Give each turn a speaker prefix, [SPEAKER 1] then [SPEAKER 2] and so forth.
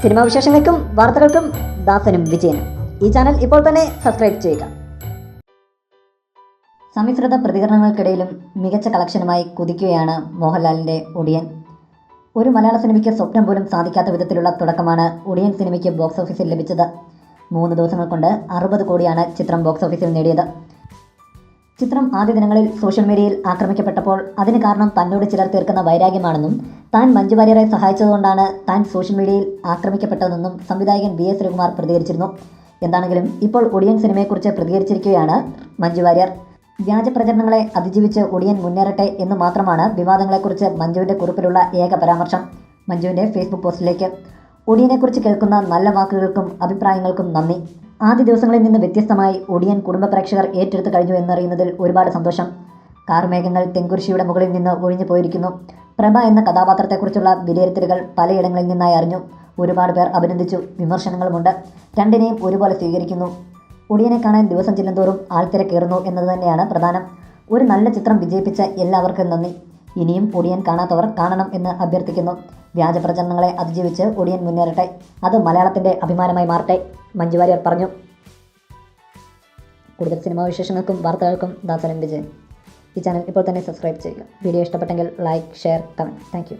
[SPEAKER 1] Cinema വിശേഷങ്ങൾക്കും വാർത്തകൾക്കും ദാസനും വിജയനും ഈ ചാനൽ ഇപ്പോൾ തന്നെ സബ്സ്ക്രൈബ് ചെയ്യുക. സമ്മിശ്രിത പ്രതികരണങ്ങൾക്കിടയിലും മികച്ച കളക്ഷനുമായി കുതിക്കുകയാണ് മോഹൻലാലിൻ്റെ ഒടിയൻ. ഒരു മലയാള സിനിമയ്ക്ക് സ്വപ്നം പോലും സാധിക്കാത്ത വിധത്തിലുള്ള തുടക്കമാണ് ഒടിയൻ സിനിമയ്ക്ക് ബോക്സ് ഓഫീസിൽ ലഭിച്ചത്. 3 ദിവസങ്ങൾ കൊണ്ട് 60 കോടിയാണ് ചിത്രം ബോക്സ് ഓഫീസിൽ നേടിയത്. ചിത്രം ആദ്യ ദിനങ്ങളിൽ സോഷ്യൽ മീഡിയയിൽ ആക്രമിക്കപ്പെട്ടപ്പോൾ അതിന് കാരണം തന്നോട് ചിലർ തീർക്കുന്ന വൈരാഗ്യമാണെന്നും താൻ മഞ്ജു വാര്യരെ സഹായിച്ചതുകൊണ്ടാണ് താൻ സോഷ്യൽ മീഡിയയിൽ ആക്രമിക്കപ്പെട്ടതെന്നും സംവിധായകൻ VS ശ്രീകുമാർ പ്രതികരിച്ചിരുന്നു. എന്താണെങ്കിലും ഇപ്പോൾ ഒടിയൻ സിനിമയെക്കുറിച്ച് പ്രതികരിച്ചിരിക്കുകയാണ് മഞ്ജു വാര്യർ. വ്യാജ പ്രചരണങ്ങളെ അതിജീവിച്ച് ഒടിയൻ മുന്നേറട്ടെ എന്ന് മാത്രമാണ് വിവാദങ്ങളെക്കുറിച്ച് മഞ്ജുവിൻ്റെ കുറിപ്പിലുള്ള ഏക പരാമർശം. മഞ്ജുവിൻ്റെ ഫേസ്ബുക്ക് പോസ്റ്റിലേക്ക് ഒടിയനെക്കുറിച്ച് കേൾക്കുന്ന നല്ല വാക്കുകൾക്കും അഭിപ്രായങ്ങൾക്കും നന്ദി. ആദ്യ ദിവസങ്ങളിൽ നിന്ന് വ്യത്യസ്തമായി ഒടിയൻ കുടുംബ പ്രേക്ഷകർ ഏറ്റെടുത്തു കഴിഞ്ഞു എന്നറിയുന്നതിൽ ഒരുപാട് സന്തോഷം. കാർമേഘങ്ങൾ തെങ്കുരിശിയുടെ മുകളിൽ നിന്ന് ഒഴിഞ്ഞു പോയിരിക്കുന്നു. പ്രഭ എന്ന കഥാപാത്രത്തെക്കുറിച്ചുള്ള വിലയിരുത്തലുകൾ പലയിടങ്ങളിൽ നിന്നായി അറിഞ്ഞു. ഒരുപാട് പേർ അഭിനന്ദിച്ചു, വിമർശനങ്ങളുമുണ്ട്. രണ്ടിനെയും ഒരുപോലെ സ്വീകരിക്കുന്നു. ഒടിയനെ കാണാൻ ദിവസം ചെല്ലുന്തോറും ആൾത്തിരക്കേറുന്നു എന്നത് തന്നെയാണ് പ്രധാനം. ഒരു നല്ല ചിത്രം വിജയിപ്പിച്ച എല്ലാവർക്കും നന്ദി. ഇനിയും ഒടിയൻ കാണാത്തവർ കാണണം എന്ന് അഭ്യർത്ഥിക്കുന്നു. വ്യാജ പ്രചരണങ്ങളെ അതിജീവിച്ച് ഒടിയൻ മുന്നേറട്ടെ, അത് മലയാളത്തിൻ്റെ അഭിമാനമായി മാറട്ടെ, മഞ്ജു വാര്യർ പറഞ്ഞു. കൂടുതൽ സിനിമാ വിശേഷങ്ങൾക്കും വാർത്തകൾക്കും ദാസനും വിജയൻ ഈ ചാനൽ ഇപ്പോൾ തന്നെ സബ്സ്ക്രൈബ് ചെയ്യുക. വീഡിയോ ഇഷ്ടപ്പെട്ടെങ്കിൽ like, share, comment. Thank you.